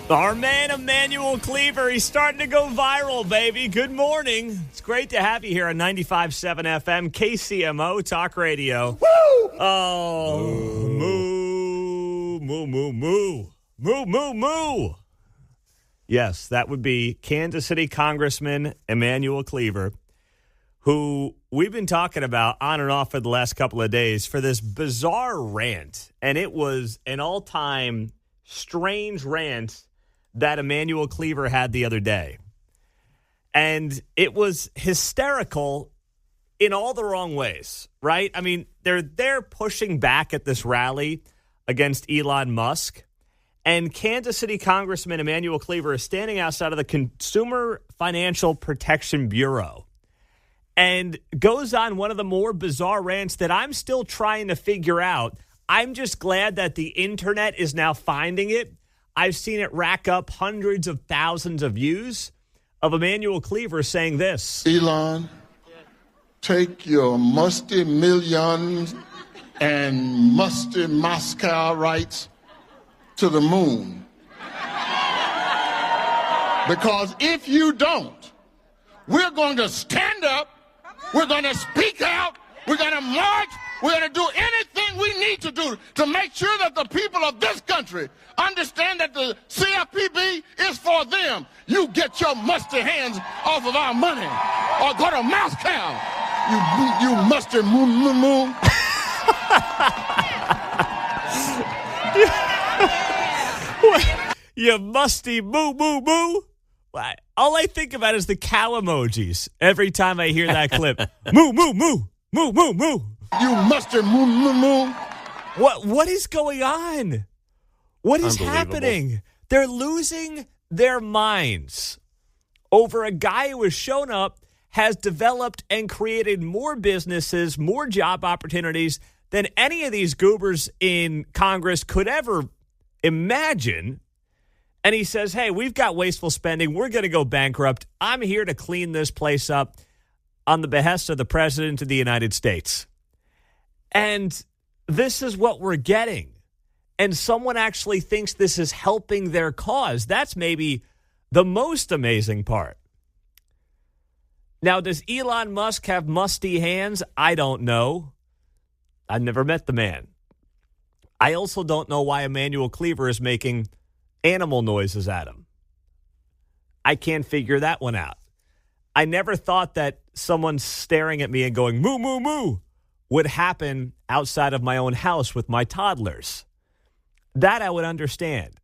Our man, Emmanuel Cleaver, he's starting to go viral, baby. Good morning. It's great to have you here on 95.7 FM, KCMO Talk Radio. Woo! Oh, moo, moo, moo, moo. Moo, moo, moo. Yes, that would be Kansas City Congressman Emmanuel Cleaver, who we've been talking about on and off for the last couple of days for this bizarre rant. And it was an all-time strange rant that Emmanuel Cleaver had the other day. And it was hysterical in all the wrong ways, right? I mean, they're pushing back at this rally against Elon Musk. And Kansas City Congressman Emmanuel Cleaver is standing outside of the Consumer Financial Protection Bureau and goes on one of the more bizarre rants that I'm still trying to figure out. I'm just glad that the internet is now finding it. I've seen it rack up hundreds of thousands of views of Emmanuel Cleaver saying this. Elon, take your musty millions and musty Moscow rights to the moon. Because if you don't, we're going to stand up, we're going to speak out, we're going to march, we're going to do anything we need to do to make sure that the people of this country understand that the CFPB is for them. You get your musty hands off of our money or go to Moscow. You musty moo. You musty moo. All I think about is the cow emojis every time I hear that clip. Moo. You musty moo. What is going on? What is happening? They're losing their minds over a guy who has shown up, has developed and created more businesses, more job opportunities than any of these goobers in Congress could ever imagine. And he says, hey, we've got wasteful spending. We're going to go bankrupt. I'm here to clean this place up on the behest of the President of the United States. And this is what we're getting. And someone actually thinks this is helping their cause. That's maybe the most amazing part. Now, does Elon Musk have musty hands? I don't know. I've never met the man. I also don't know why Emmanuel Cleaver is making animal noises at him. I can't figure that one out. I never thought that someone staring at me and going, moo, moo, moo, would happen outside of my own house with my toddlers. That I would understand.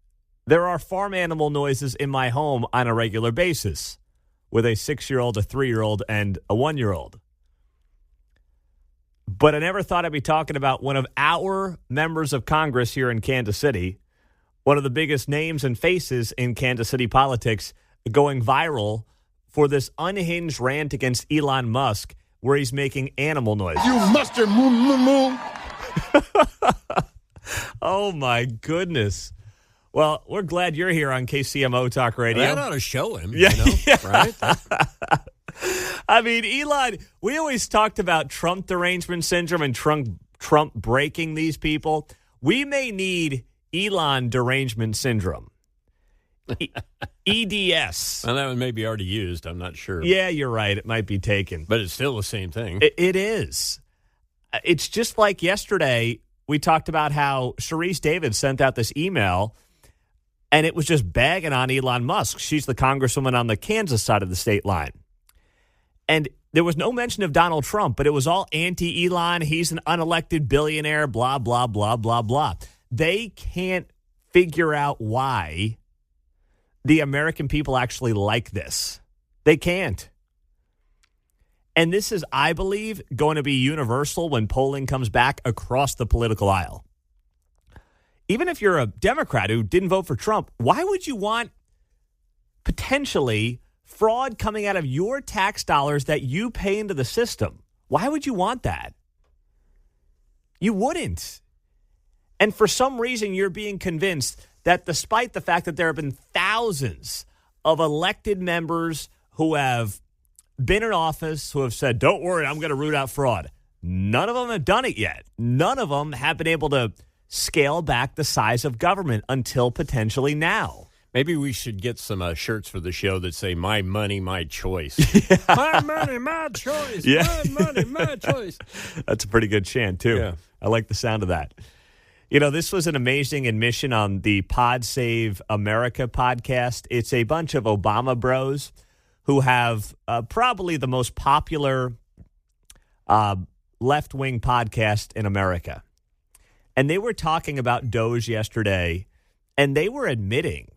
There are farm animal noises in my home on a regular basis with a 6-year-old, a 3-year-old, and a 1-year-old. But I never thought I'd be talking about one of our members of Congress here in Kansas City, one of the biggest names and faces in Kansas City politics, going viral for this unhinged rant against Elon Musk where he's making animal noises. You musty moo. Oh, my goodness. Well, we're glad you're here on KCMO Talk Radio. That ought to show him, yeah. Right? I mean, Elon, we always talked about Trump derangement syndrome and Trump breaking these people. We may need Elon derangement syndrome. EDS. Well, that one may be already used. I'm not sure. Yeah, you're right. It might be taken. But it's still the same thing. It is. It's just like yesterday, we talked about how Sharice David sent out this email, and it was just bagging on Elon Musk. She's the congresswoman on the Kansas side of the state line. And there was no mention of Donald Trump, but it was all anti-Elon. He's an unelected billionaire, blah, blah, blah, blah, blah. They can't figure out why the American people actually like this. They can't. And this is, I believe, going to be universal when polling comes back across the political aisle. Even if you're a Democrat who didn't vote for Trump, why would you want potentially fraud coming out of your tax dollars that you pay into the system? Why would you want that? You wouldn't. And for some reason, you're being convinced that despite the fact that there have been thousands of elected members who have been in office, who have said, don't worry, I'm going to root out fraud. None of them have done it yet. None of them have been able to scale back the size of government until potentially now. Maybe we should get some shirts for the show that say "My money, my choice." My money, my choice. Yeah. My money, my choice. That's a pretty good chant, too. Yeah. I like the sound of that. You know, this was an amazing admission on the Pod Save America podcast. It's a bunch of Obama bros who have probably the most popular left-wing podcast in America. And they were talking about DOGE yesterday, and they were admitting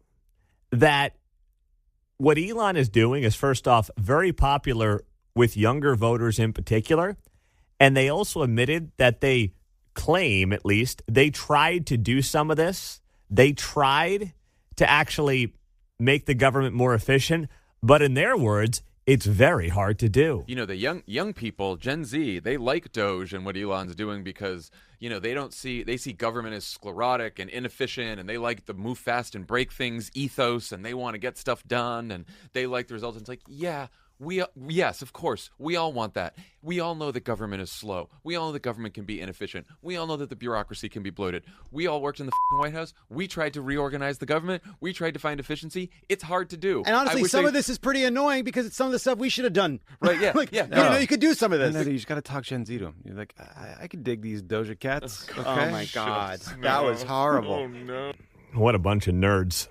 that what Elon is doing is, first off, very popular with younger voters in particular. And they also admitted that they claim, at least, they tried to do some of this. They tried to actually make the government more efficient. But in their words, it's very hard to do. You know, the young people, Gen Z, they like DOGE and what Elon's doing because, you know, they see government as sclerotic and inefficient, and they like the move fast and break things ethos, and they want to get stuff done, and they like the results. And it's like, yes, of course, we all want that. We all know that government is slow. We all know that government can be inefficient. We all know that the bureaucracy can be bloated. We all worked in the White House. We tried to reorganize the government. We tried to find efficiency. It's hard to do. And honestly, some of this is pretty annoying because it's some of the stuff we should have done. Right, yeah. Like, yeah. you know, you could do some of this. No, you just got to talk Gen Z to them. You're like, I could dig these Doja Cats. Okay? Oh, my God. That was horrible. Oh, no. What a bunch of nerds.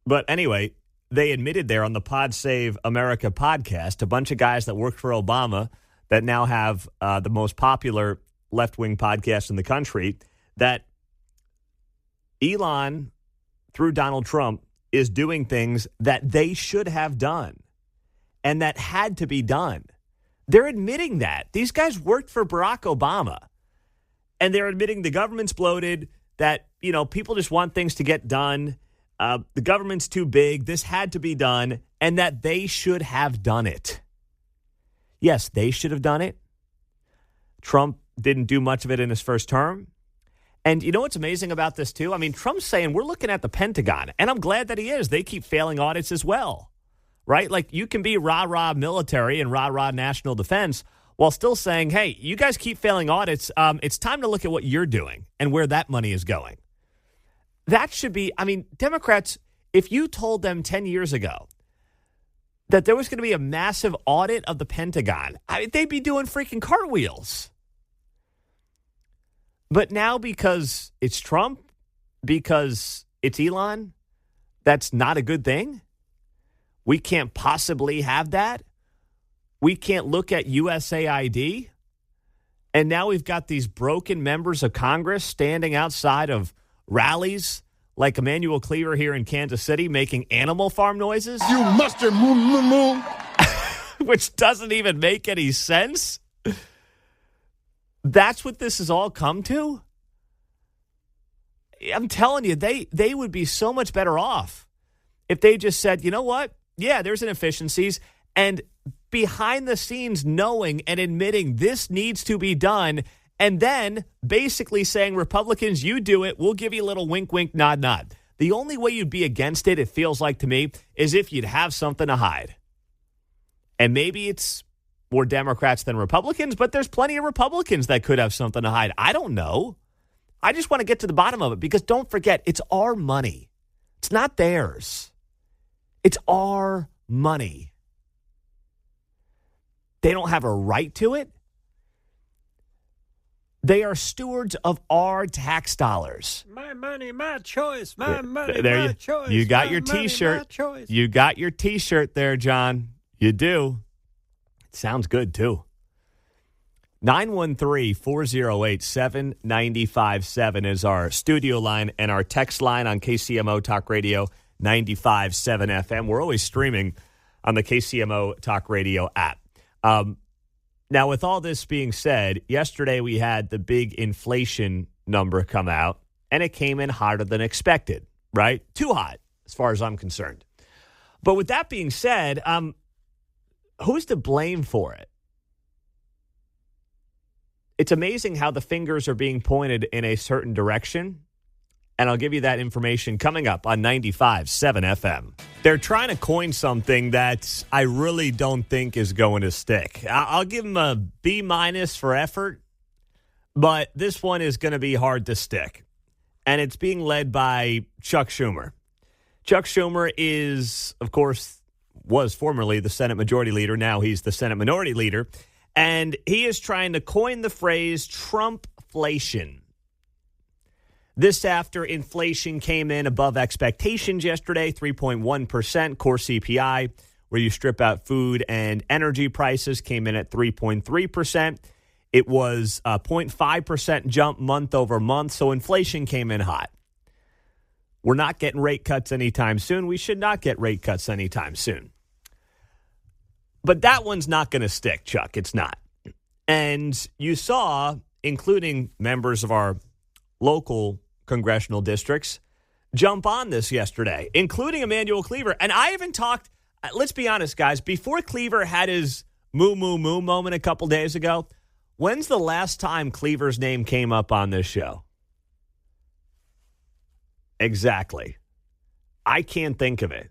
But anyway, they admitted there on the Pod Save America podcast, a bunch of guys that worked for Obama that now have the most popular left-wing podcast in the country, that Elon, through Donald Trump, is doing things that they should have done and that had to be done. They're admitting that. These guys worked for Barack Obama, and they're admitting the government's bloated, that, you know, people just want things to get done. The government's too big. This had to be done, and that they should have done it. Yes, they should have done it. Trump didn't do much of it in his first term. And you know what's amazing about this, too? I mean, Trump's saying we're looking at the Pentagon, and I'm glad that he is. They keep failing audits as well, right? Like, you can be rah-rah military and rah-rah national defense while still saying, hey, you guys keep failing audits. It's time to look at what you're doing and where that money is going. That should be, I mean, Democrats, if you told them 10 years ago that there was going to be a massive audit of the Pentagon, I mean, they'd be doing freaking cartwheels. But now, because it's Trump, because it's Elon, that's not a good thing. We can't possibly have that. We can't look at USAID. And now we've got these broken members of Congress standing outside of rallies like Emmanuel Cleaver here in Kansas City making animal farm noises. You mustard moo moo moo. Which doesn't even make any sense. That's what this has all come to. I'm telling you, they would be so much better off if they just said, you know what? Yeah, there's inefficiencies, and behind the scenes knowing and admitting this needs to be done, and then basically saying, Republicans, you do it. We'll give you a little wink, wink, nod, nod. The only way you'd be against it, it feels like to me, is if you'd have something to hide. And maybe it's more Democrats than Republicans, but there's plenty of Republicans that could have something to hide. I don't know. I just want to get to the bottom of it, because don't forget, it's our money. It's not theirs. It's our money. They don't have a right to it. They are stewards of our tax dollars. My money, my choice. My money, there my choice. You got my your money, T-shirt. my choice. You got your T-shirt there, John. You do. It sounds good, too. 913-408-7957 is our studio line, and our text line on KCMO Talk Radio 95.7 FM. We're always streaming on the KCMO Talk Radio app. Now, with all this being said, yesterday we had the big inflation number come out, and it came in hotter than expected, right? Too hot, as far as I'm concerned. But with that being said, who's to blame for it? It's amazing how the fingers are being pointed in a certain direction. And I'll give you that information coming up on 95.7 FM. They're trying to coin something that I really don't think is going to stick. I'll give them a B- for effort, but this one is going to be hard to stick. And it's being led by Chuck Schumer. Chuck Schumer is, of course, was formerly the Senate Majority Leader. Now he's the Senate Minority Leader. And he is trying to coin the phrase Trumpflation. This after inflation came in above expectations yesterday, 3.1% core CPI, where you strip out food and energy prices, came in at 3.3%. It was a 0.5% jump month over month, so inflation came in hot. We're not getting rate cuts anytime soon. We should not get rate cuts anytime soon. But that one's not going to stick, Chuck. It's not. And you saw, including members of our local congressional districts, jump on this yesterday, including Emmanuel Cleaver. And I haven't talked, let's be honest, guys, before Cleaver had his moo moment a couple days ago, when's the last time Cleaver's name came up on this show? Exactly. I can't think of it.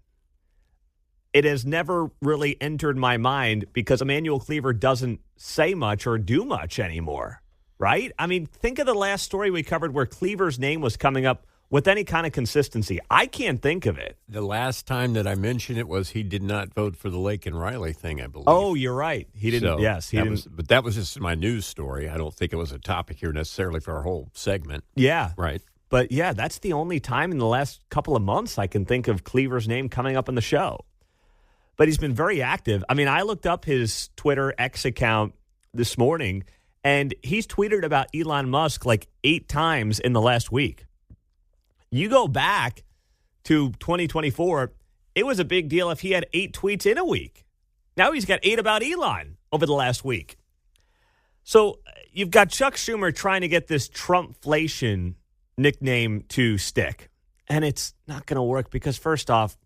It has never really entered my mind because Emmanuel Cleaver doesn't say much or do much anymore, right? I mean, think of the last story we covered where Cleaver's name was coming up with any kind of consistency. I can't think of it. The last time that I mentioned it was he did not vote for the Lake and Riley thing, I believe. Oh, you're right. He didn't. So yes, he didn't. But that was just my news story. I don't think it was a topic here necessarily for our whole segment. Yeah. Right. But yeah, that's the only time in the last couple of months I can think of Cleaver's name coming up on the show. But he's been very active. I mean, I looked up his Twitter X account this morning, and he's tweeted about Elon Musk like 8 times in the last week. You go back to 2024, it was a big deal if he had 8 tweets in a week. Now he's got 8 about Elon over the last week. So you've got Chuck Schumer trying to get this Trumpflation nickname to stick. And it's not going to work because, first off,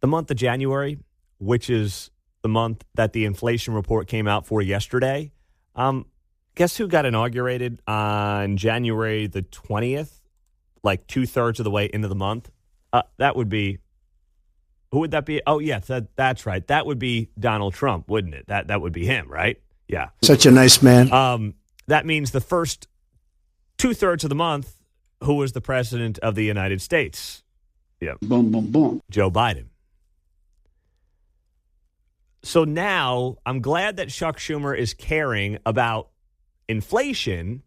the month of January, which is the month that the inflation report came out for yesterday, guess who got inaugurated on January the 20th, like 2/3 of the way into the month? That would be, who would that be? Oh, yes, that's right. That would be Donald Trump, wouldn't it? That would be him, right? Yeah. Such a nice man. That means the first 2/3 of the month, who was the president of the United States? Yeah. Boom, boom, boom. Joe Biden. So now I'm glad that Chuck Schumer is caring about inflation,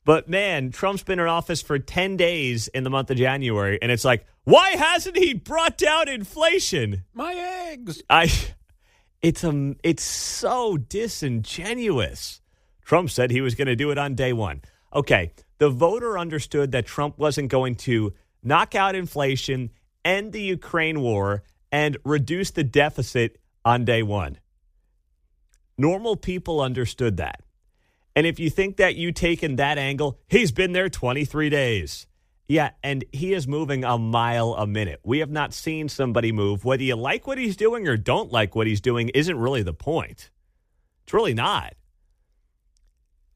but man, Trump's been in office for 10 days in the month of January, and it's like, why hasn't he brought down inflation? My eggs. It's so disingenuous. Trump said he was going to do it on day one. Okay, the voter understood that Trump wasn't going to knock out inflation, end the Ukraine war, and reduce the deficit on day one. Normal people understood that. And if you think that you taken that angle, he's been there 23 days. Yeah, and he is moving a mile a minute. We have not seen somebody move. Whether you like what he's doing or don't like what he's doing isn't really the point. It's really not.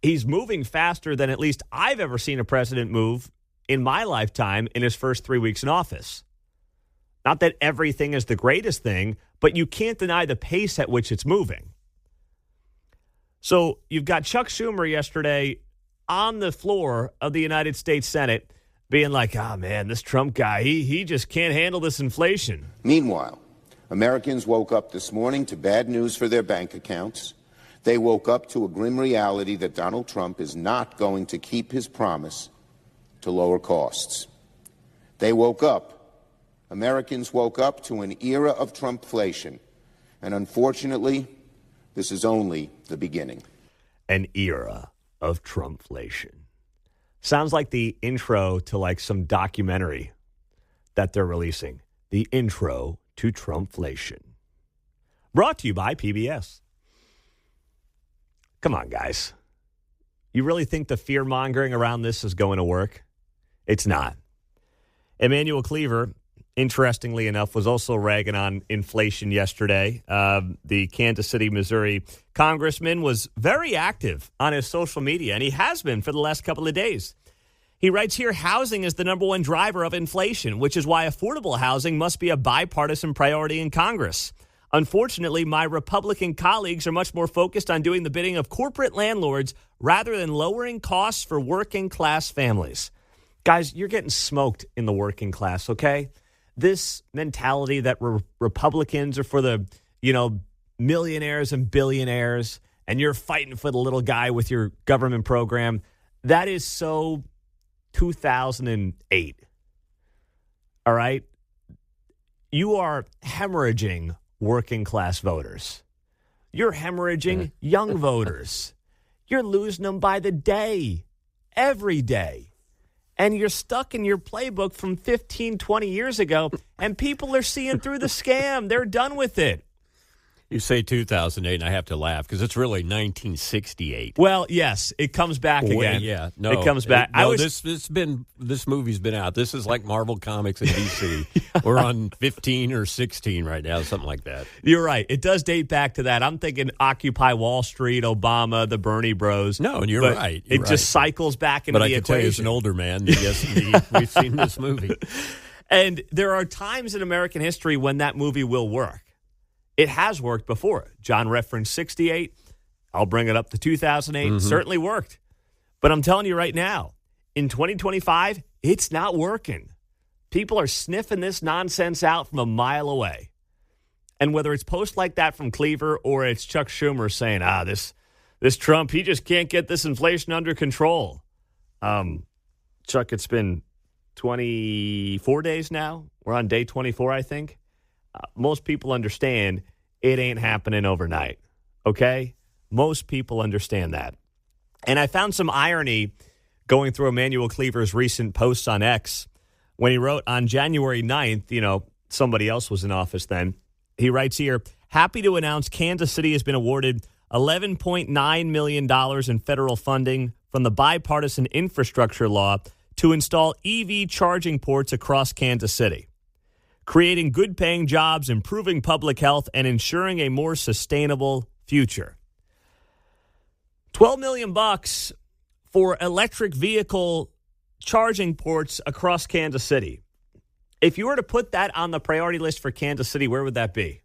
He's moving faster than at least I've ever seen a president move in my lifetime in his first 3 weeks in office. Not that everything is the greatest thing, but you can't deny the pace at which it's moving. So you've got Chuck Schumer yesterday on the floor of the United States Senate being like, oh, man, this Trump guy, he just can't handle this inflation. Meanwhile, Americans woke up this morning to bad news for their bank accounts. They woke up to a grim reality that Donald Trump is not going to keep his promise to lower costs. They woke up. Americans woke up to an era of Trumpflation, and unfortunately, this is only the beginning. An era of Trumpflation. Sounds like the intro to like some documentary that they're releasing. The intro to Trumpflation. Brought to you by PBS. Come on, guys. You really think the fear-mongering around this is going to work? It's not. Emmanuel Cleaver, interestingly enough, was also ragging on inflation yesterday. The Kansas City, Missouri congressman was very active on his social media, and he has been for the last couple of days. He writes here, housing is the number one driver of inflation, which is why affordable housing must be a bipartisan priority in Congress. Unfortunately, my Republican colleagues are much more focused on doing the bidding of corporate landlords rather than lowering costs for working class families. Guys, you're getting smoked in the working class, okay? This mentality that Republicans are for the, millionaires and billionaires, and you're fighting for the little guy with your government program, that is so 2008. All right? You are hemorrhaging working class voters. You're hemorrhaging young voters. You're losing them by the day, every day. And you're stuck in your playbook from 15, 20 years ago, and people are seeing through the scam. They're done with it. You say 2008, and I have to laugh because it's really 1968. Well, yes, it comes back again. Yeah, no, it comes back. This movie's been out. This is like Marvel Comics in DC. We're on 15 or 16 right now, something like that. You're right. It does date back to that. I'm thinking Occupy Wall Street, Obama, the Bernie Bros. No, and you're right. It just cycles back into the equation. But I can tell you, as an older man, yes, indeed, we've seen this movie. And there are times in American history when that movie will work. It has worked before. John referenced 68. I'll bring it up to 2008. Mm-hmm. Certainly worked. But I'm telling you right now, in 2025, it's not working. People are sniffing this nonsense out from a mile away. And whether it's posts like that from Cleaver or it's Chuck Schumer saying, this Trump, he just can't get this inflation under control. Chuck, it's been 24 days now. We're on day 24, I think. Most people understand it ain't happening overnight, okay? Most people understand that. And I found some irony going through Emmanuel Cleaver's recent posts on X when he wrote on January 9th, somebody else was in office then. He writes here, happy to announce Kansas City has been awarded $11.9 million in federal funding from the bipartisan infrastructure law to install EV charging ports across Kansas City, creating good-paying jobs, improving public health, and ensuring a more sustainable future. $12 million for electric vehicle charging ports across Kansas City. If you were to put that on the priority list for Kansas City, where would that be?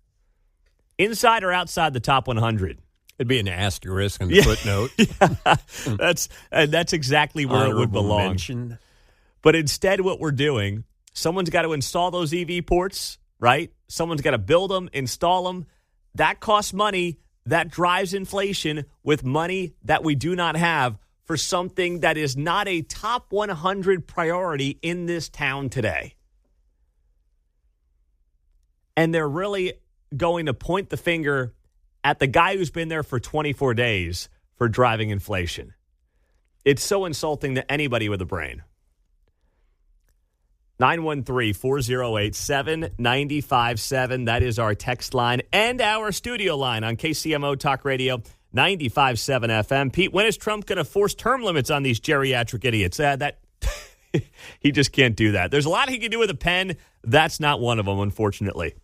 Inside or outside the top 100? It'd be an asterisk in the footnote. Yeah, that's exactly where it would belong. Mention. But instead, what we're doing, someone's got to install those EV ports, right? Someone's got to build them, install them. That costs money. That drives inflation with money that we do not have for something that is not a top 100 priority in this town today. And they're really going to point the finger at the guy who's been there for 24 days for driving inflation. It's so insulting to anybody with a brain. 913-408-7957. That is our text line and our studio line on KCMO Talk Radio 95.7 FM. Pete, when is Trump going to force term limits on these geriatric idiots? He just can't do that. There's a lot he can do with a pen. That's not one of them, unfortunately.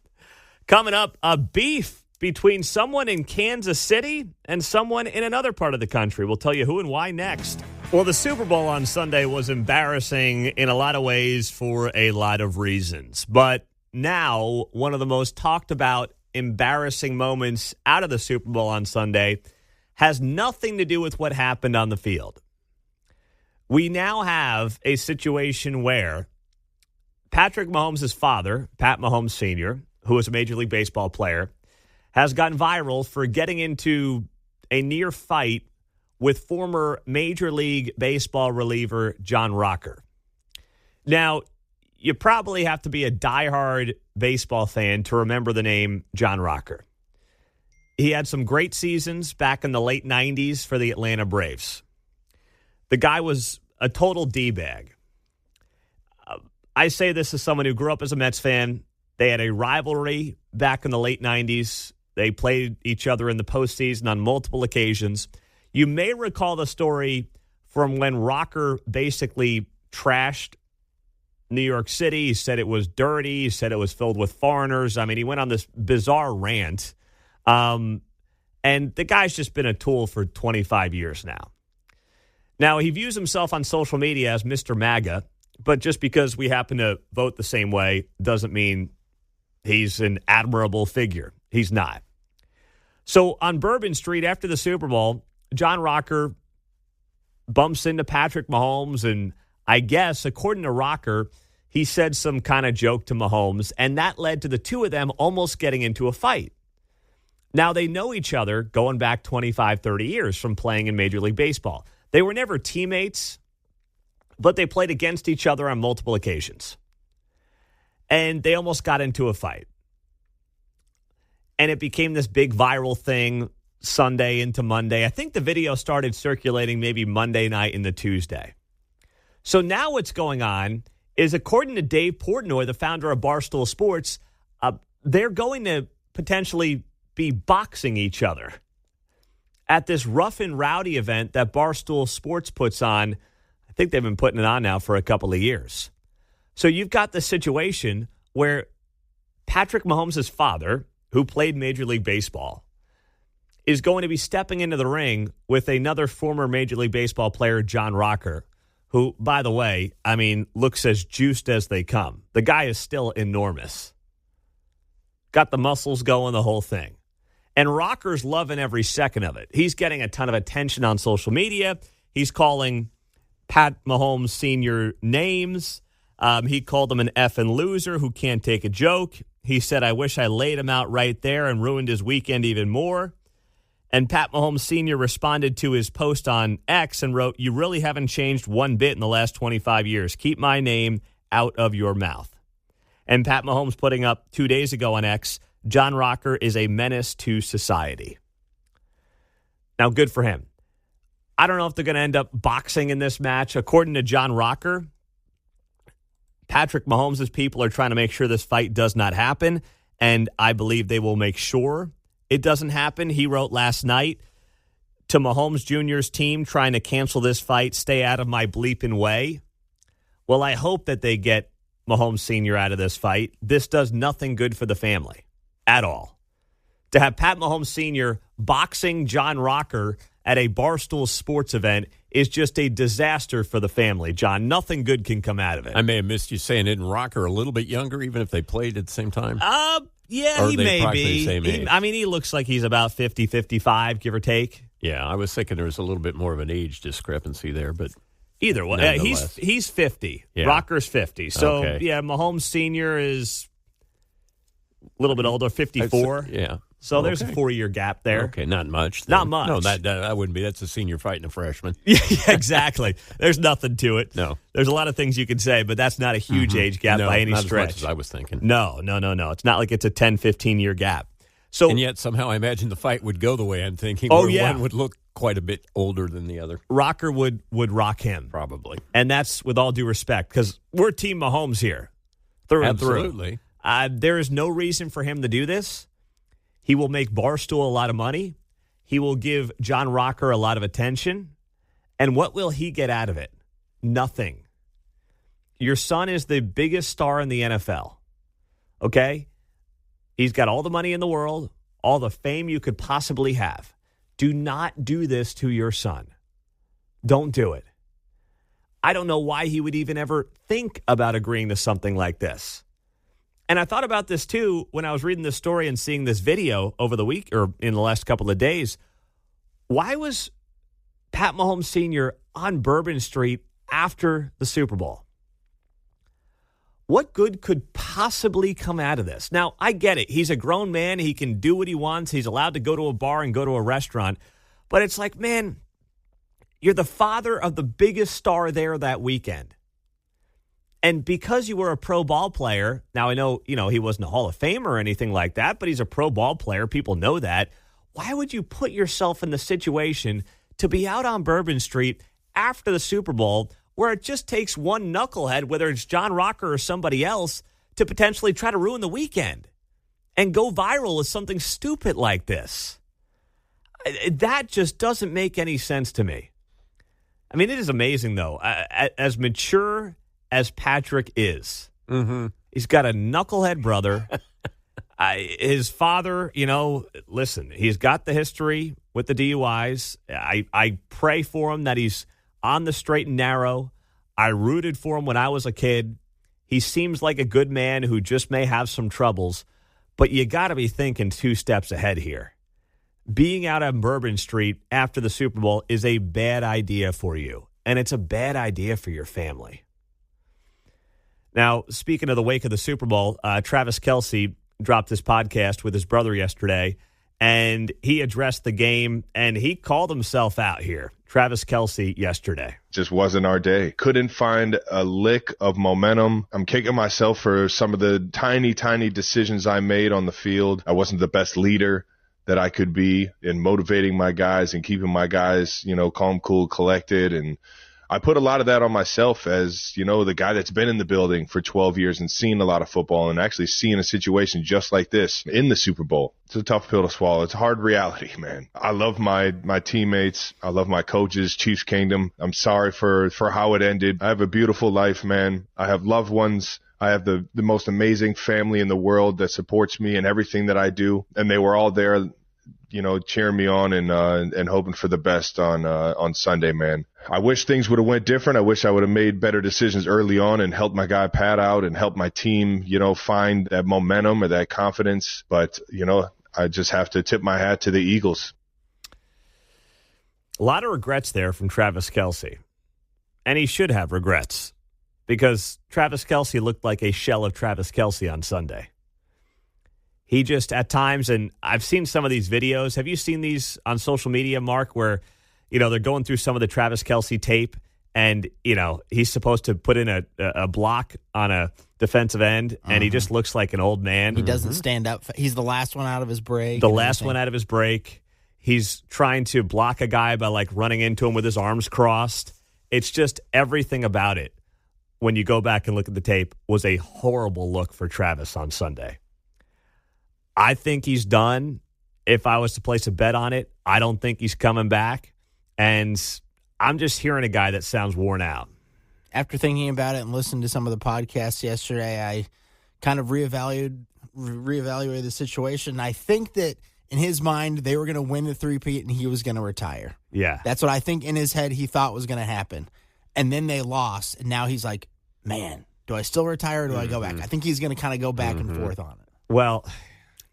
Coming up, a beef between someone in Kansas City and someone in another part of the country. We'll tell you who and why next. Well, the Super Bowl on Sunday was embarrassing in a lot of ways for a lot of reasons. But now, one of the most talked about embarrassing moments out of the Super Bowl on Sunday has nothing to do with what happened on the field. We now have a situation where Patrick Mahomes' father, Pat Mahomes Sr., who is a Major League Baseball player, has gotten viral for getting into a near fight with former Major League Baseball reliever John Rocker. Now, you probably have to be a diehard baseball fan to remember the name John Rocker. He had some great seasons back in the late 90s for the Atlanta Braves. The guy was a total D-bag. I say this as someone who grew up as a Mets fan. They had a rivalry back in the late 90s. They played each other in the postseason on multiple occasions. You may recall the story from when Rocker basically trashed New York City. He said it was dirty. He said it was filled with foreigners. I mean, he went on this bizarre rant. And the guy's just been a tool for 25 years now. Now, he views himself on social media as Mr. MAGA, but just because we happen to vote the same way doesn't mean he's an admirable figure. He's not. So on Bourbon Street after the Super Bowl, John Rocker bumps into Patrick Mahomes, and I guess, according to Rocker, he said some kind of joke to Mahomes, and that led to the two of them almost getting into a fight. Now, they know each other going back 25, 30 years from playing in Major League Baseball. They were never teammates, but they played against each other on multiple occasions. And they almost got into a fight. And it became this big viral thing Sunday into Monday. I think the video started circulating maybe Monday night into Tuesday. So now what's going on is, according to Dave Portnoy, the founder of Barstool Sports, they're going to potentially be boxing each other at this rough and rowdy event that Barstool Sports puts on. I think they've been putting it on now for a couple of years. So you've got the situation where Patrick Mahomes' father, who played Major League Baseball, is going to be stepping into the ring with another former Major League Baseball player, John Rocker, who, by the way, I mean, looks as juiced as they come. The guy is still enormous. Got the muscles going, the whole thing. And Rocker's loving every second of it. He's getting a ton of attention on social media. He's calling Pat Mahomes Sr. names. He called him an effing loser who can't take a joke. He said, I wish I laid him out right there and ruined his weekend even more. And Pat Mahomes Sr. responded to his post on X and wrote, you really haven't changed one bit in the last 25 years. Keep my name out of your mouth. And Pat Mahomes putting up 2 days ago on X, John Rocker is a menace to society. Now, good for him. I don't know if they're going to end up boxing in this match. According to John Rocker, Patrick Mahomes' people are trying to make sure this fight does not happen, and I believe they will make sure it doesn't happen. He wrote last night to Mahomes Jr.'s team trying to cancel this fight, stay out of my bleeping way. Well, I hope that they get Mahomes Sr. out of this fight. This does nothing good for the family at all. To have Pat Mahomes Sr. boxing John Rocker at a Barstool Sports event is just a disaster for the family, John. Nothing good can come out of it. I may have missed you saying, isn't Rocker a little bit younger, even if they played at the same time? Yeah, or he may be. Same age? He looks like he's about 50, 55, give or take. Yeah, I was thinking there was a little bit more of an age discrepancy there, but either way, he's 50. Yeah. Rocker's 50. So, Okay. yeah, Mahomes Sr. is a little bit older, 54. Yeah. So there's a 4-year gap there. Okay, not much. Not much. No, that wouldn't be. That's a senior fighting a freshman. Yeah, exactly. There's nothing to it. No. There's a lot of things you could say, but that's not a huge age gap by any not stretch. as much as I was thinking. No. It's not like it's a 10, 15-year gap. So, and yet somehow I imagine the fight would go the way I'm thinking. Oh, where yeah. One would look quite a bit older than the other. Rocker would rock him. Probably. And that's with all due respect, because we're Team Mahomes here. Through and through. Absolutely. There is no reason for him to do this. He will make Barstool a lot of money. He will give John Rocker a lot of attention. And what will he get out of it? Nothing. Your son is the biggest star in the NFL. Okay? He's got all the money in the world, all the fame you could possibly have. Do not do this to your son. Don't do it. I don't know why he would even ever think about agreeing to something like this. And I thought about this, too, when I was reading this story and seeing this video over the week or in the last couple of days. Why was Pat Mahomes Sr. on Bourbon Street after the Super Bowl? What good could possibly come out of this? Now, I get it. He's a grown man. He can do what he wants. He's allowed to go to a bar and go to a restaurant. But it's like, man, you're the father of the biggest star there that weekend. And because you were a pro ball player, now I know, he wasn't a Hall of Famer or anything like that, but he's a pro ball player. People know that. Why would you put yourself in the situation to be out on Bourbon Street after the Super Bowl where it just takes one knucklehead, whether it's John Rocker or somebody else, to potentially try to ruin the weekend and go viral with something stupid like this? That just doesn't make any sense to me. I mean, it is amazing, though. As mature as Patrick is, he's got a knucklehead brother. His father, listen, he's got the history with the DUIs. I pray for him that he's on the straight and narrow. I rooted for him when I was a kid. He seems like a good man who just may have some troubles, but you got to be thinking 2 steps ahead here. Being out on Bourbon Street after the Super Bowl is a bad idea for you. and it's a bad idea for your family. Now, speaking of the wake of the Super Bowl, Travis Kelce dropped this podcast with his brother yesterday, and he addressed the game, and he called himself out here. Travis Kelce yesterday. Just wasn't our day. Couldn't find a lick of momentum. I'm kicking myself for some of the tiny decisions I made on the field. I wasn't the best leader that I could be in motivating my guys and keeping my guys, calm, cool, collected. And I put a lot of that on myself as, the guy that's been in the building for 12 years and seen a lot of football and actually seeing a situation just like this in the Super Bowl. It's a tough pill to swallow. It's a hard reality, man. I love my teammates. I love my coaches, Chiefs Kingdom. I'm sorry for how it ended. I have a beautiful life, man. I have loved ones. I have the most amazing family in the world that supports me in everything that I do. And they were all there, cheering me on and hoping for the best on Sunday, man. I wish things would have went different. I wish I would have made better decisions early on and helped my guy Pat out and helped my team, find that momentum or that confidence. But, I just have to tip my hat to the Eagles. A lot of regrets there from Travis Kelce. And he should have regrets because Travis Kelce looked like a shell of Travis Kelce on Sunday. He just, at times, and I've seen some of these videos. Have you seen these on social media, Mark, where, they're going through some of the Travis Kelce tape and, he's supposed to put in a block on a defensive end, and he just looks like an old man. He doesn't stand up. He's the last one out of his break. One out of his break. He's trying to block a guy by, running into him with his arms crossed. It's just everything about it, when you go back and look at the tape, was a horrible look for Travis on Sunday. I think he's done. If I was to place a bet on it, I don't think he's coming back. And I'm just hearing a guy that sounds worn out. After thinking about it and listening to some of the podcasts yesterday, I kind of reevaluated the situation. I think that in his mind, they were going to win the three-peat and he was going to retire. Yeah. That's what I think in his head he thought was going to happen. And then they lost, and now he's like, man, do I still retire or do I go back? I think he's going to kind of go back and forth on it. Well,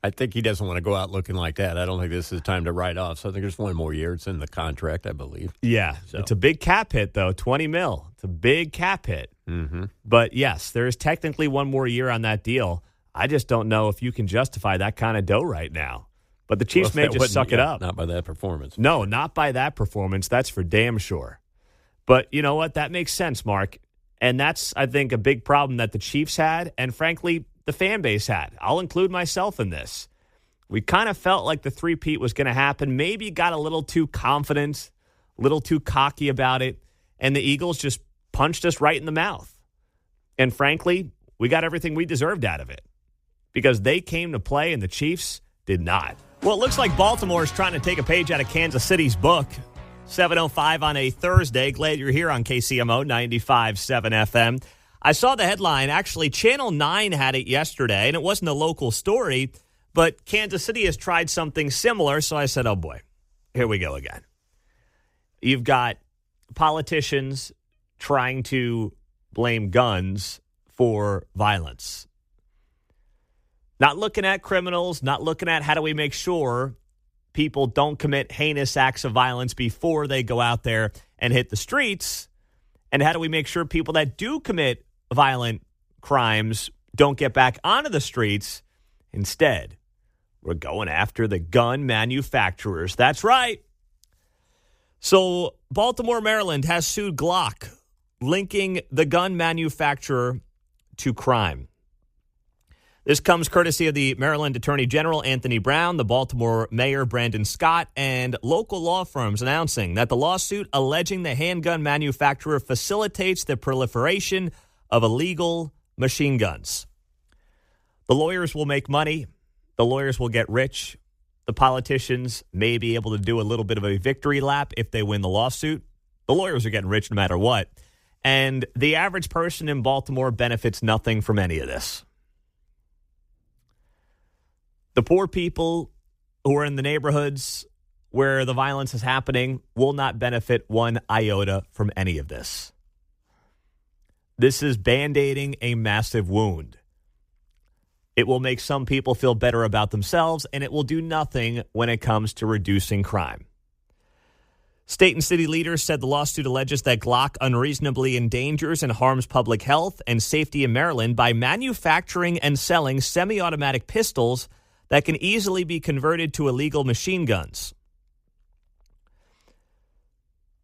I think he doesn't want to go out looking like that. I don't think this is time to write off. So I think there's one more year. It's in the contract, I believe. Yeah. So. It's a big cap hit, though, $20 million. It's a big cap hit. Mm-hmm. But, yes, there is technically one more year on that deal. I just don't know if you can justify that kind of dough right now. But the Chiefs may just suck it up. Not by that performance. No, not by that performance. That's for damn sure. But you know what? That makes sense, Mark. And that's, I think, a big problem that the Chiefs had and, frankly, the fan base had. I'll include myself in this. We kind of felt like the three-peat was going to happen. Maybe got a little too confident, a little too cocky about it, and the Eagles just punched us right in the mouth. And, frankly, we got everything we deserved out of it because they came to play and the Chiefs did not. Well, it looks like Baltimore is trying to take a page out of Kansas City's book. 7:05 on a Thursday. Glad you're here on KCMO 95.7 FM. I saw the headline. Actually, Channel 9 had it yesterday, and it wasn't a local story, but Kansas City has tried something similar, so I said, oh, boy, here we go again. You've got politicians trying to blame guns for violence. Not looking at criminals, not looking at how do we make sure people don't commit heinous acts of violence before they go out there and hit the streets, and how do we make sure people that do commit violent crimes don't get back onto the streets. Instead, we're going after the gun manufacturers. That's right. So Baltimore, Maryland has sued Glock, linking the gun manufacturer to crime. This comes courtesy of the Maryland Attorney General Anthony Brown, the Baltimore Mayor Brandon Scott, and local law firms announcing that the lawsuit alleging the handgun manufacturer facilitates the proliferation of illegal machine guns. The lawyers will make money. The lawyers will get rich. The politicians may be able to do a little bit of a victory lap if they win the lawsuit. The lawyers are getting rich no matter what. And the average person in Baltimore benefits nothing from any of this. The poor people who are in the neighborhoods where the violence is happening will not benefit one iota from any of this. This is band-aiding a massive wound. It will make some people feel better about themselves, and it will do nothing when it comes to reducing crime. State and city leaders said the lawsuit alleges that Glock unreasonably endangers and harms public health and safety in Maryland by manufacturing and selling semi-automatic pistols that can easily be converted to illegal machine guns.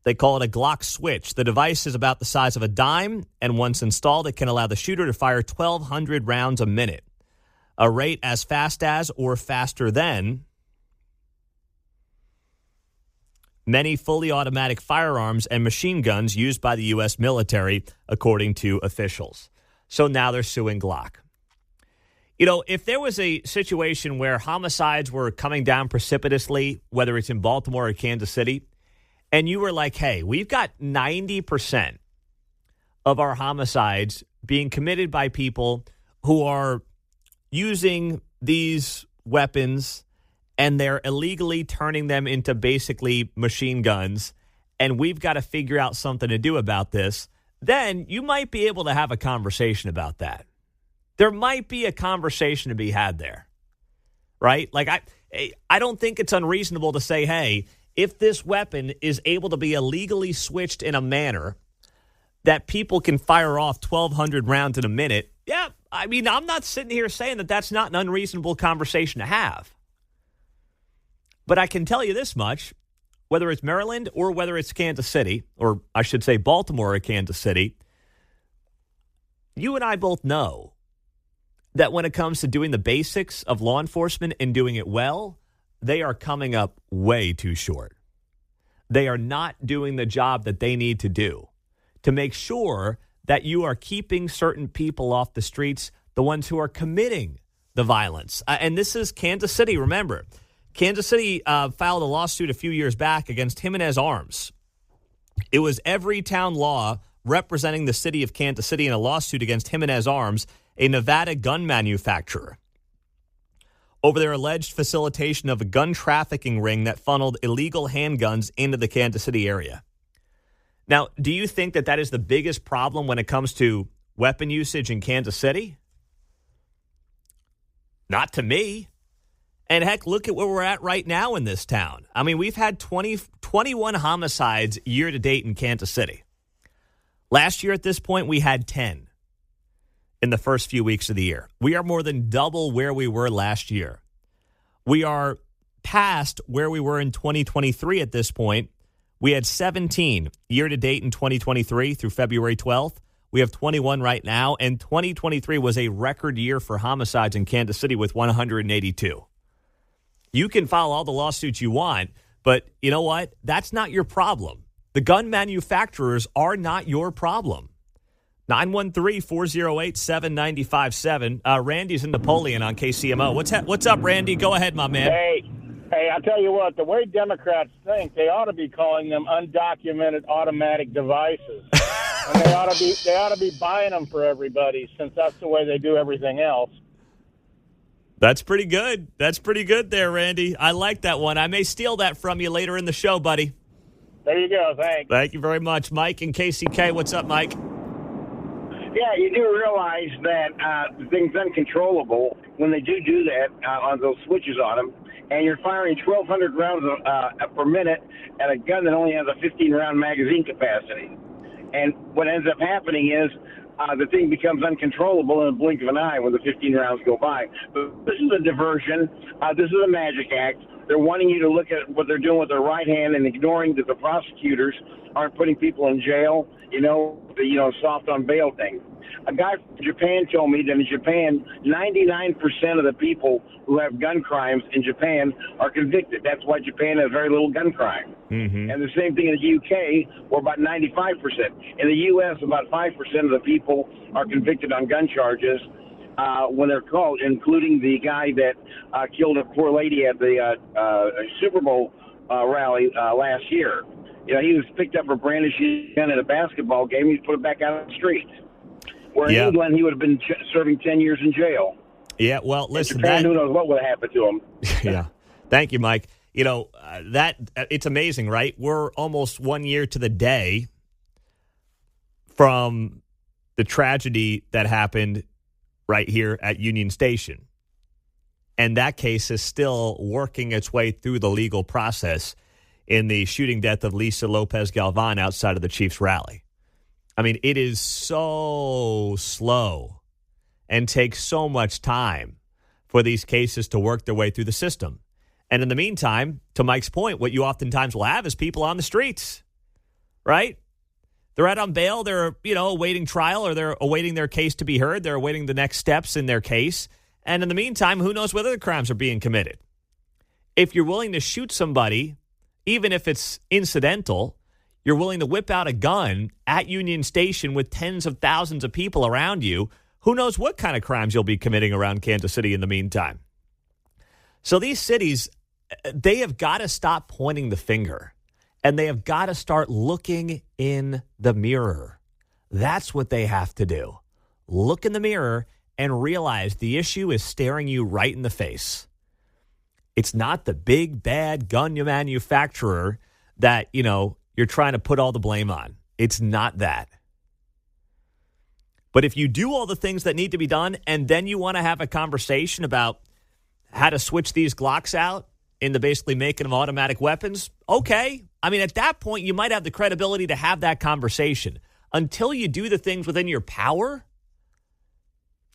They call it a Glock switch. The device is about the size of a dime, and once installed, it can allow the shooter to fire 1,200 rounds a minute, a rate as fast as or faster than many fully automatic firearms and machine guns used by the U.S. military, according to officials. So now they're suing Glock. You know, if there was a situation where homicides were coming down precipitously, whether it's in Baltimore or Kansas City, and you were like, hey, we've got 90% of our homicides being committed by people who are using these weapons and they're illegally turning them into basically machine guns, and we've got to figure out something to do about this, then you might be able to have a conversation about that. There might be a conversation to be had there, right? Like, I don't think it's unreasonable to say, hey, if this weapon is able to be illegally switched in a manner that people can fire off 1,200 rounds in a minute, yeah, I mean, I'm not sitting here saying that that's not an unreasonable conversation to have. But I can tell you this much, whether it's Maryland or whether it's Kansas City, or I should say Baltimore or Kansas City, you and I both know that when it comes to doing the basics of law enforcement and doing it well, they are coming up way too short. They are not doing the job that they need to do to make sure that you are keeping certain people off the streets, the ones who are committing the violence. And this is Kansas City, remember. Kansas City filed a lawsuit a few years back against Jimenez Arms. It was Everytown Law representing the city of Kansas City in a lawsuit against Jimenez Arms, a Nevada gun manufacturer, over their alleged facilitation of a gun trafficking ring that funneled illegal handguns into the Kansas City area. Now, do you think that that is the biggest problem when it comes to weapon usage in Kansas City? Not to me. And heck, look at where we're at right now in this town. I mean, we've had 21 homicides year to date in Kansas City. Last year at this point, we had 10 in the first few weeks of the year. We are more than double where we were last year. We are past where we were in 2023 at this point. We had 17 year to date in 2023 through February 12th. We have 21 right now, and 2023 was a record year for homicides in Kansas City with 182. You can file all the lawsuits you want, but you know what? That's not your problem. The gun manufacturers are not your problem. 913-408-7957. Randy's in Napoleon on KCMO. What's up, Randy? Go ahead, my man. Hey, I tell you what, the way Democrats think, they ought to be calling them undocumented automatic devices. And they ought to be buying them for everybody, since that's the way they do everything else. That's pretty good. That's pretty good there, Randy. I like that one. I may steal that from you later in the show, buddy. There you go. Thanks. Thank you very much. Mike in KCK. What's up, Mike? Yeah, you do realize that things uncontrollable when they do that on those switches on them, and you're firing 1,200 rounds per minute at a gun that only has a 15-round magazine capacity. And what ends up happening is the thing becomes uncontrollable in a blink of an eye when the 15 rounds go by. But this is a diversion. This is a magic act. They're wanting you to look at what they're doing with their right hand and ignoring that the prosecutors aren't putting people in jail, the soft on bail thing. A guy from Japan told me that in Japan, 99% of the people who have gun crimes in Japan are convicted. That's why Japan has very little gun crime. Mm-hmm. And the same thing in the UK, where about 95%. In the U.S., about 5% of the people are convicted on gun charges when they're called, including the guy that killed a poor lady at the Super Bowl rally last year. He was picked up for brandishing a gun at a basketball game. He put it back out on the street. Where in England, he would have been serving 10 years in jail. Yeah, well, listen. Japan, who knows what would have happened to him. Yeah. Thank you, Mike. It's amazing, right? We're almost 1 year to the day from the tragedy that happened right here at Union Station. And that case is still working its way through the legal process in the shooting death of Lisa Lopez Galvan outside of the Chiefs rally. I mean, it is so slow and takes so much time for these cases to work their way through the system. And in the meantime, to Mike's point, what you oftentimes will have is people on the streets, right? They're out on bail. They're, awaiting trial, or they're awaiting their case to be heard. They're awaiting the next steps in their case. And in the meantime, who knows whether the crimes are being committed. If you're willing to shoot somebody, even if it's incidental, you're willing to whip out a gun at Union Station with tens of thousands of people around you, who knows what kind of crimes you'll be committing around Kansas City in the meantime. So these cities, they have got to stop pointing the finger, and they have got to start looking in the mirror. That's what they have to do. Look in the mirror and realize the issue is staring you right in the face. It's not the big, bad gun manufacturer that, you're trying to put all the blame on. It's not that. But if you do all the things that need to be done, and then you want to have a conversation about how to switch these Glocks out into basically making them automatic weapons, okay. I mean, at that point, you might have the credibility to have that conversation. Until you do the things within your power,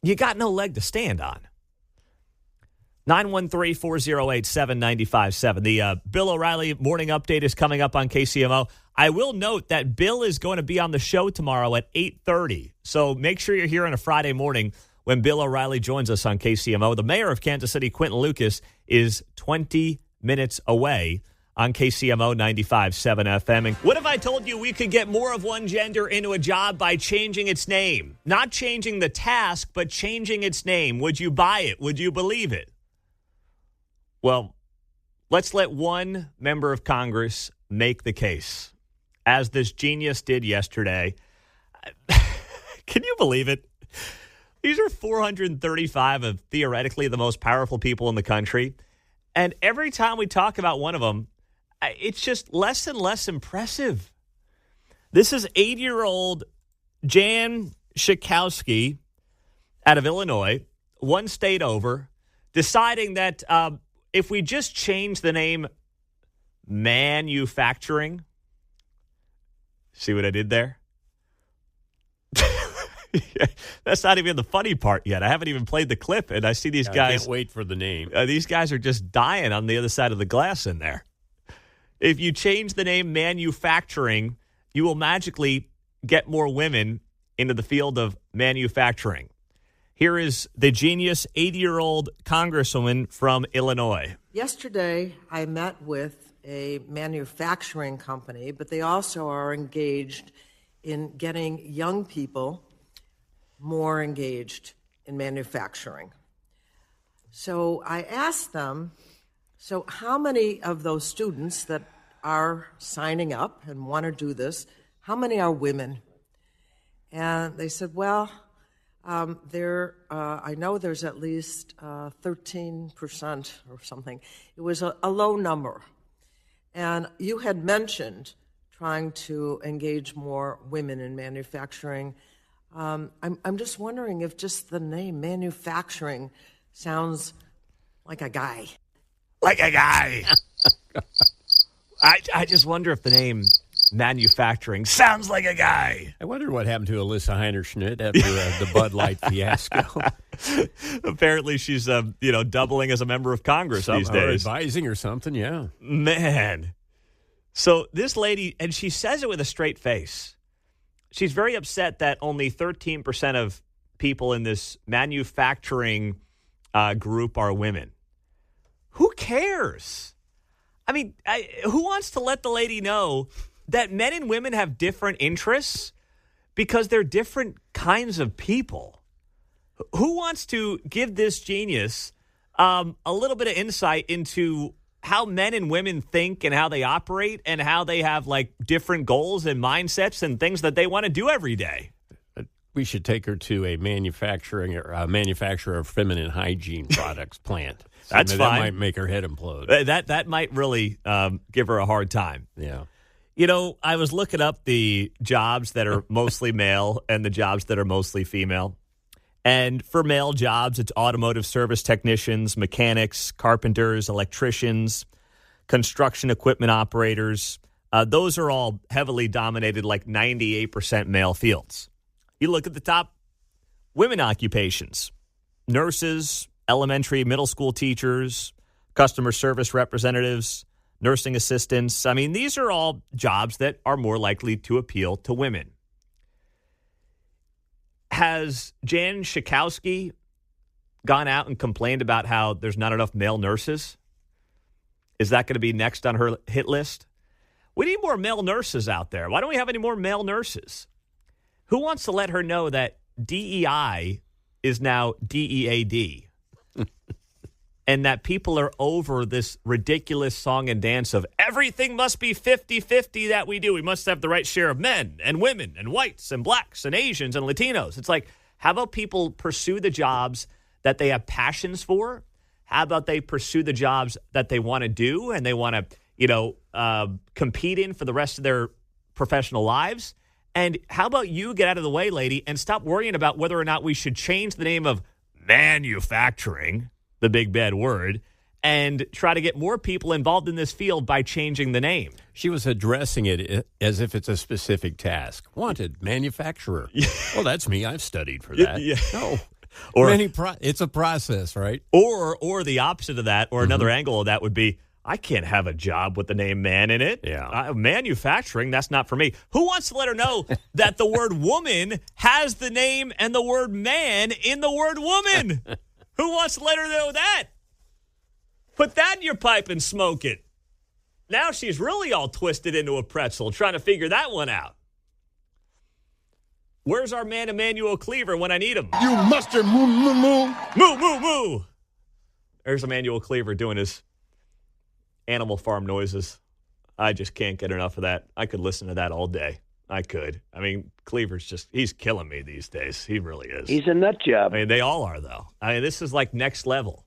you got no leg to stand on. 913-408-7957. The Bill O'Reilly morning update is coming up on KCMO. I will note that Bill is going to be on the show tomorrow at 8:30. So make sure you're here on a Friday morning when Bill O'Reilly joins us on KCMO. The mayor of Kansas City, Quentin Lucas, is 20 minutes away on KCMO 95.7 FM. And what if I told you we could get more of one gender into a job by changing its name? Not changing the task, but changing its name. Would you buy it? Would you believe it? Well, let's let one member of Congress make the case, as this genius did yesterday. Can you believe it? These are 435 of theoretically the most powerful people in the country. And every time we talk about one of them, it's just less and less impressive. This is 80-year-old Jan Schakowsky out of Illinois, one state over, deciding that if we just change the name manufacturing, see what I did there? That's not even the funny part yet. I haven't even played the clip, and I see these guys. I can't wait for the name. These guys are just dying on the other side of the glass in there. If you change the name manufacturing, you will magically get more women into the field of manufacturing. Here is the genius 80-year-old congresswoman from Illinois. Yesterday, I met with a manufacturing company, but they also are engaged in getting young people more engaged in manufacturing. So I asked them, so how many of those students that are signing up and want to do this, how many are women? And they said, well, I know there's at least 13% or something. It was a low number. And you had mentioned trying to engage more women in manufacturing. I'm just wondering if just the name manufacturing sounds like a guy. Like a guy. I just wonder if the name manufacturing sounds like a guy. I wonder what happened to Alyssa Heinerschmidt after the Bud Light fiasco. Apparently she's, doubling as a member of Congress these days. Advising or something, yeah. Man. So this lady, and she says it with a straight face. She's very upset that only 13% of people in this manufacturing group are women. Who cares? I mean, who wants to let the lady know that men and women have different interests because they're different kinds of people? Who wants to give this genius a little bit of insight into how men and women think and how they operate and how they have like different goals and mindsets and things that they want to do every day? We should take her to a manufacturer of feminine hygiene products plant. That's fine. That might make her head implode. That might really give her a hard time. Yeah. I was looking up the jobs that are mostly male and the jobs that are mostly female. And for male jobs, it's automotive service technicians, mechanics, carpenters, electricians, construction equipment operators. Those are all heavily dominated, like 98% male fields. You look at the top women occupations, nurses, elementary, middle school teachers, customer service representatives, nursing assistants. I mean, these are all jobs that are more likely to appeal to women. Has Jan Schakowsky gone out and complained about how there's not enough male nurses? Is that going to be next on her hit list? We need more male nurses out there. Why don't we have any more male nurses? Who wants to let her know that DEI is now DEAD? And that people are over this ridiculous song and dance of everything must be 50-50 that we do. We must have the right share of men and women and whites and blacks and Asians and Latinos. It's like, how about people pursue the jobs that they have passions for? How about they pursue the jobs that they want to do and they want to, compete in for the rest of their professional lives? And how about you get out of the way, lady, and stop worrying about whether or not we should change the name of manufacturing, the big bad word, and try to get more people involved in this field by changing the name. She was addressing it as if it's a specific task. Wanted, manufacturer. Well, that's me. I've studied for that. Yeah. No. Or it's a process, right? Or the opposite of that, or another angle of that would be, I can't have a job with the name man in it. Yeah. Manufacturing, that's not for me. Who wants to let her know that the word woman has the name and the word man in the word woman? Who wants to let her know that? Put that in your pipe and smoke it. Now she's really all twisted into a pretzel trying to figure that one out. Where's our man Emmanuel Cleaver when I need him? You mustard moo moo moo. Moo moo moo. There's Emmanuel Cleaver doing his Animal Farm noises. I just can't get enough of that. I could listen to that all day. I could. I mean, Cleaver's he's killing me these days. He really is. He's a nut job. I mean, they all are, though. I mean, this is like next level.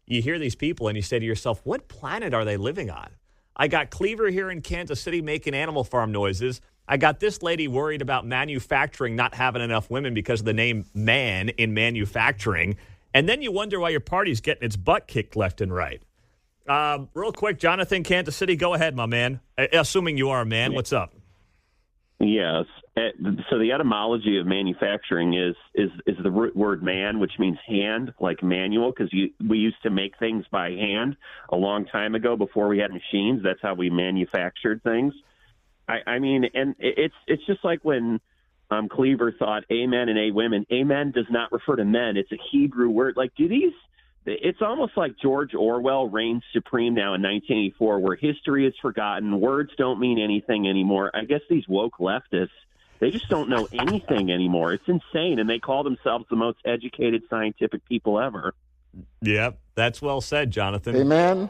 You hear these people and you say to yourself, what planet are they living on? I got Cleaver here in Kansas City making Animal Farm noises. I got this lady worried about manufacturing not having enough women because of the name man in manufacturing. And then you wonder why your party's getting its butt kicked left and right. Real quick, Jonathan, Kansas City, go ahead, my man. Assuming you are a man, what's up? Yes. So the etymology of manufacturing is the root word man, which means hand, like manual, because we used to make things by hand a long time ago before we had machines. That's how we manufactured things. I mean, and it's just like when Cleaver thought amen and a women. Amen does not refer to men. It's a Hebrew word. Like, it's almost like George Orwell reigns supreme now in 1984, where history is forgotten. Words don't mean anything anymore. I guess these woke leftists, they just don't know anything anymore. It's insane, and they call themselves the most educated scientific people ever. Yep, that's well said, Jonathan. A man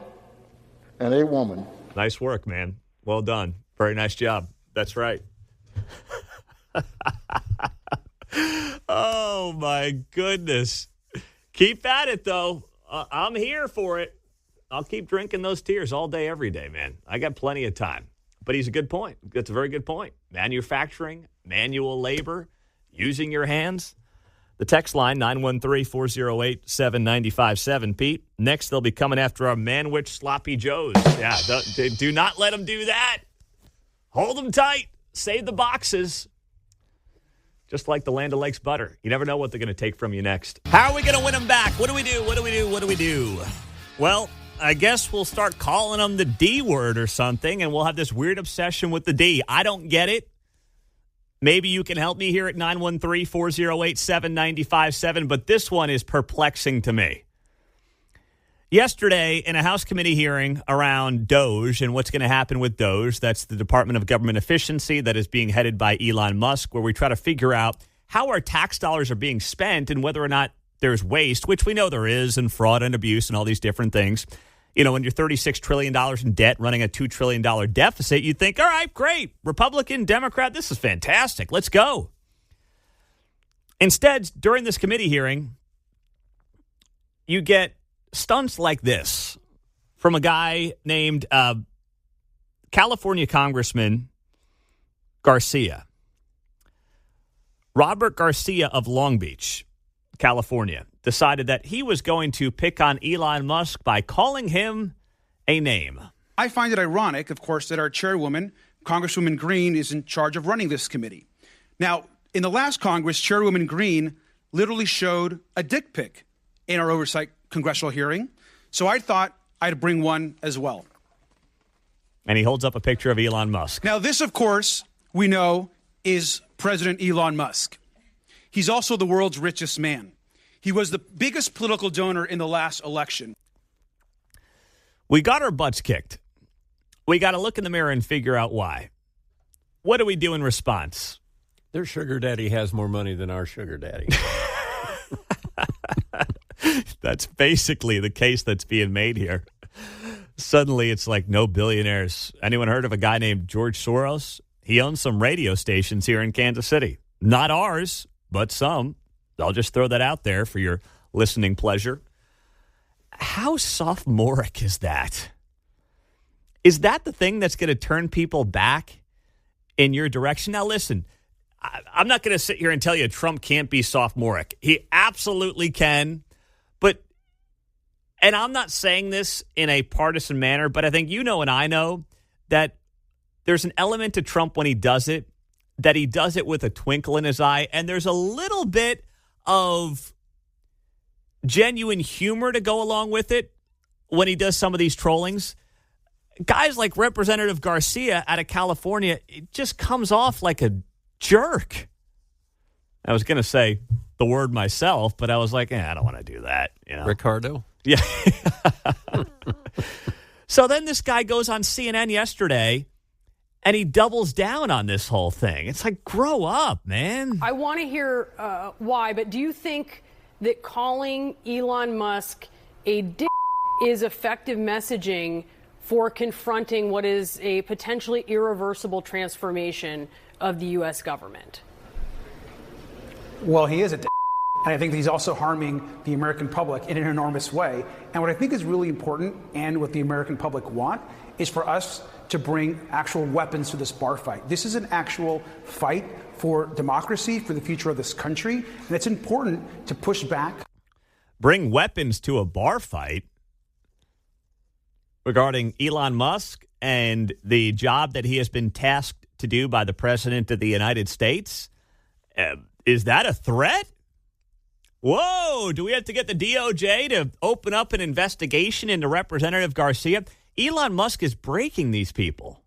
and a woman. Nice work, man. Well done. Very nice job. That's right. Oh, my goodness. Keep at it, though. I'm here for it. I'll keep drinking those tears all day, every day, man. I got plenty of time. But he's a good point. That's a very good point. Manufacturing, manual labor, using your hands. The text line, 913-408-7957. Pete, next they'll be coming after our Manwich Sloppy Joes. Yeah, do not let them do that. Hold them tight. Save the boxes. Just like the Land O'Lakes butter. You never know what they're going to take from you next. How are we going to win them back? What do we do? What do we do? What do we do? Well, I guess we'll start calling them the D word or something, and we'll have this weird obsession with the D. I don't get it. Maybe you can help me here at 913-408-7957, but this one is perplexing to me. Yesterday, in a House committee hearing around DOGE and what's going to happen with DOGE, that's the Department of Government Efficiency that is being headed by Elon Musk, where we try to figure out how our tax dollars are being spent and whether or not there's waste, which we know there is, and fraud and abuse and all these different things. You know, when you're $36 trillion in debt, running a $2 trillion deficit, you think, all right, great, Republican, Democrat, this is fantastic. Let's go. Instead, during this committee hearing, you get stunts like this from a guy named California Congressman Garcia. Robert Garcia of Long Beach, California, decided that he was going to pick on Elon Musk by calling him a name. I find it ironic, of course, that our chairwoman, Congresswoman Green, is in charge of running this committee. Now, in the last Congress, Chairwoman Green literally showed a dick pic in our oversight congressional hearing. So I thought I'd bring one as well. And he holds up a picture of Elon Musk. Now, this, of course, we know is President Elon Musk. He's also the world's richest man. He was the biggest political donor in the last election. We got our butts kicked. We got to look in the mirror and figure out why. What do we do in response? Their sugar daddy has more money than our sugar daddy. That's basically the case that's being made here. Suddenly, it's like no billionaires. Anyone heard of a guy named George Soros? He owns some radio stations here in Kansas City. Not ours, but some. I'll just throw that out there for your listening pleasure. How sophomoric is that? Is that the thing that's going to turn people back in your direction? Now, listen, I'm not going to sit here and tell you Trump can't be sophomoric. He absolutely can. And I'm not saying this in a partisan manner, but I think you know and I know that there's an element to Trump when he does it, that he does it with a twinkle in his eye, and there's a little bit of genuine humor to go along with it when he does some of these trollings. Guys like Representative Garcia out of California, it just comes off like a jerk. I was going to say the word myself, but I was like, I don't want to do that. You know? Ricardo? Yeah. So then this guy goes on CNN yesterday, and he doubles down on this whole thing. It's like, grow up, man. I want to hear why, but do you think that calling Elon Musk a dick is effective messaging for confronting what is a potentially irreversible transformation of the U.S. government? Well, he is a dick. And I think that he's also harming the American public in an enormous way. And what I think is really important, and what the American public want, is for us to bring actual weapons to this bar fight. This is an actual fight for democracy, for the future of this country, and it's important to push back. Bring weapons to a bar fight regarding Elon Musk and the job that he has been tasked to do by the President of the United States? Is that a threat? Whoa, do we have to get the DOJ to open up an investigation into Representative Garcia? Elon Musk is breaking these people.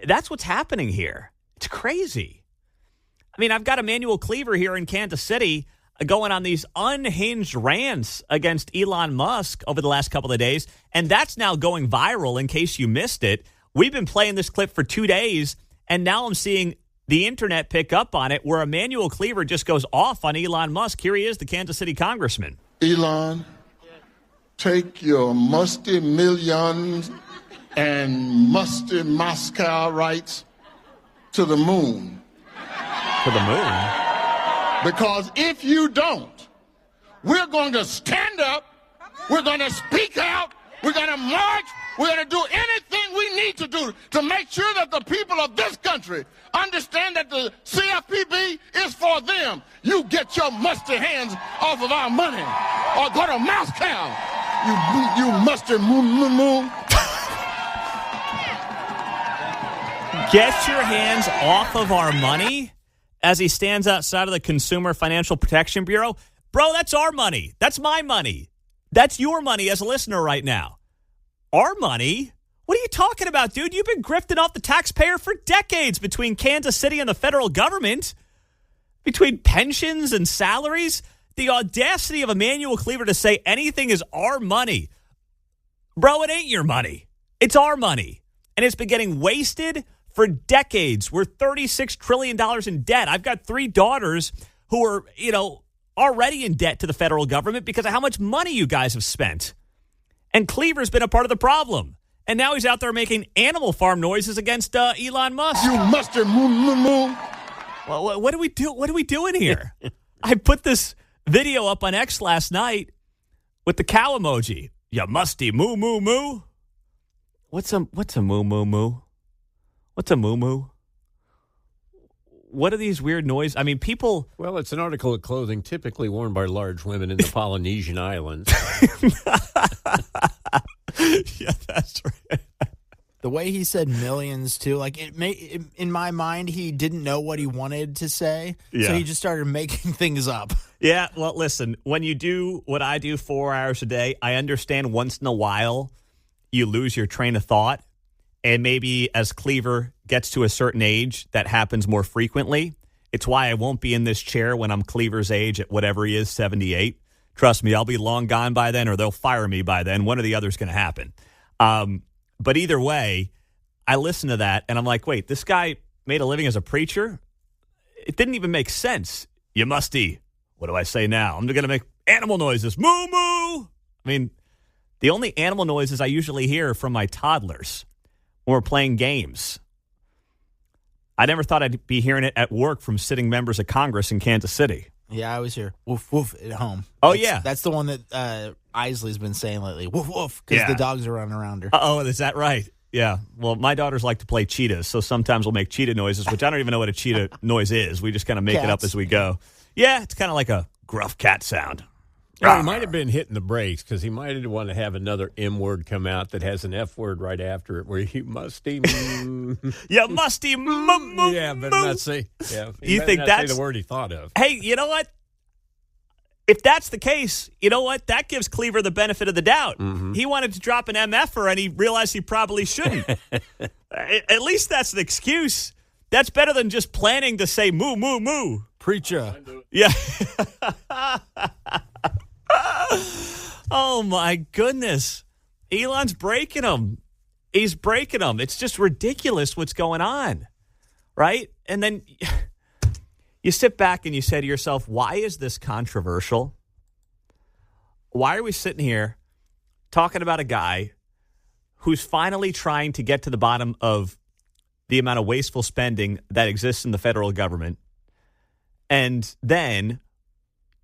That's what's happening here. It's crazy. I mean, I've got Emmanuel Cleaver here in Kansas City going on these unhinged rants against Elon Musk over the last couple of days, and that's now going viral in case you missed it. We've been playing this clip for 2 days, and now I'm seeing the internet pick up on it where Emmanuel Cleaver just goes off on Elon Musk. Here he is, the Kansas City congressman. Elon, take your musty millions and musty Moscow rights to the moon. To the moon? Because if you don't, we're going to stand up, we're going to speak out, we're going to march, we're going to do anything we need to do to make sure that the people of this country understand that the CFPB is for them. You get your musty hands off of our money or go to Moscow, you musty moo. Get your hands off of our money as he stands outside of the Consumer Financial Protection Bureau. Bro, that's our money. That's my money. That's your money as a listener right now. Our money? What are you talking about, dude? You've been grifting off the taxpayer for decades between Kansas City and the federal government, between pensions and salaries. The audacity of Emmanuel Cleaver to say anything is our money. Bro, it ain't your money. It's our money. And it's been getting wasted for decades. We're $36 trillion in debt. I've got 3 daughters who are, already in debt to the federal government because of how much money you guys have spent. And Cleaver's been a part of the problem. And now he's out there making animal farm noises against Elon Musk. You musty moo. Well, what do we do? What are we doing here? I put this video up on X last night with the cow emoji. You musty moo. What's a moo? What's a moo? What are these weird noises? I mean, people... Well, it's an article of clothing typically worn by large women in the Polynesian islands. Yeah, that's right. way he said millions, too, like in my mind, he didn't know what he wanted to say, so he just started making things up. Yeah, well, listen, when you do what I do 4 hours a day, I understand once in a while you lose your train of thought, and maybe as Cleaver gets to a certain age, that happens more frequently. It's why I won't be in this chair when I'm Cleaver's age at whatever he is, 78. Trust me, I'll be long gone by then, or they'll fire me by then. One or the other is going to happen. But either way, I listen to that, and I'm like, wait, this guy made a living as a preacher? It didn't even make sense. You musty. What do I say now? I'm going to make animal noises. Moo, moo. I mean, the only animal noises I usually hear are from my toddlers when we're playing games. I never thought I'd be hearing it at work from sitting members of Congress in Kansas City. Yeah, I was here. Woof, woof at home. Yeah. That's the one that Isley's been saying lately. Woof, woof, because the dogs are running around her. Oh, is that right? Yeah. Well, my daughters like to play cheetahs, so sometimes we'll make cheetah noises, which I don't even know what a cheetah noise is. We just kind of make it up as we go. Yeah, it's kind of like a gruff cat sound. Well, he might have been hitting the brakes because he might have wanted to have another M word come out that has an F word right after it, where you musty. You musty. Yeah, but not say. Yeah, you think that's say the word he thought of? Hey, you know what? If that's the case, you know what? That gives Cleaver the benefit of the doubt. Mm-hmm. He wanted to drop an MF-er, and he realized he probably shouldn't. At least that's an excuse. That's better than just planning to say moo, moo, moo. Preacher. Yeah. Oh, my goodness. Elon's breaking them. He's breaking them. It's just ridiculous what's going on, right? And then you sit back and you say to yourself, why is this controversial? Why are we sitting here talking about a guy who's finally trying to get to the bottom of the amount of wasteful spending that exists in the federal government? And then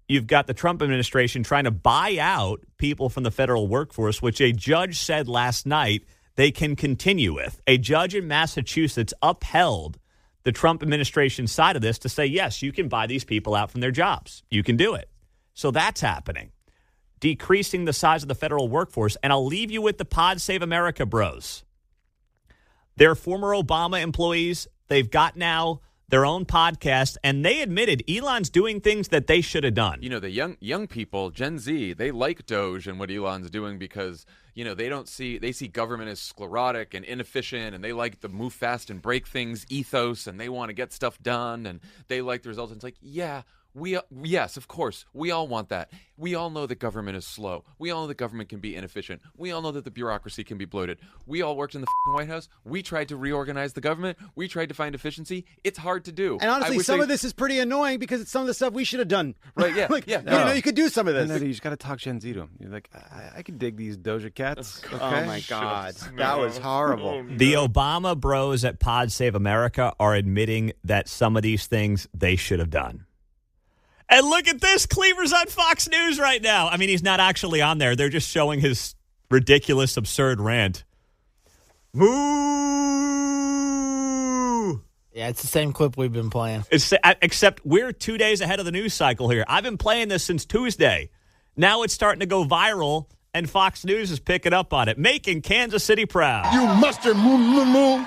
you've got the Trump administration trying to buy out people from the federal workforce, which a judge said last night they can continue with. A judge in Massachusetts upheld the Trump administration side of this to say, yes, you can buy these people out from their jobs. You can do it. So that's happening. Decreasing the size of the federal workforce. And I'll leave you with the Pod Save America bros. They're former Obama employees. They've got now their own podcast, and they admitted Elon's doing things that they should have done. You know, the young people, Gen Z, they like DOGE and what Elon's doing because, you know, they see government as sclerotic and inefficient, and they like the move fast and break things ethos, and they want to get stuff done, and they like the results. And it's like, yeah, yes, of course, we all want that. We all know that government is slow. We all know that government can be inefficient. We all know that the bureaucracy can be bloated. We all worked in the White House. We tried to reorganize the government. We tried to find efficiency. It's hard to do. And honestly, some of this is pretty annoying because it's some of the stuff we should have done. Right, yeah. You know, you could do some of this. You just got to talk Gen Z to them. You're like, I could dig these Doja cats. Okay? Oh, my God. That was horrible. The Obama bros at Pod Save America are admitting that some of these things they should have done. And look at this. Cleaver's on Fox News right now. I mean, he's not actually on there. They're just showing his ridiculous, absurd rant. Moo! Yeah, it's the same clip we've been playing. Except we're 2 days ahead of the news cycle here. I've been playing this since Tuesday. Now it's starting to go viral, and Fox News is picking up on it, making Kansas City proud. You mustard moo, moo, moo.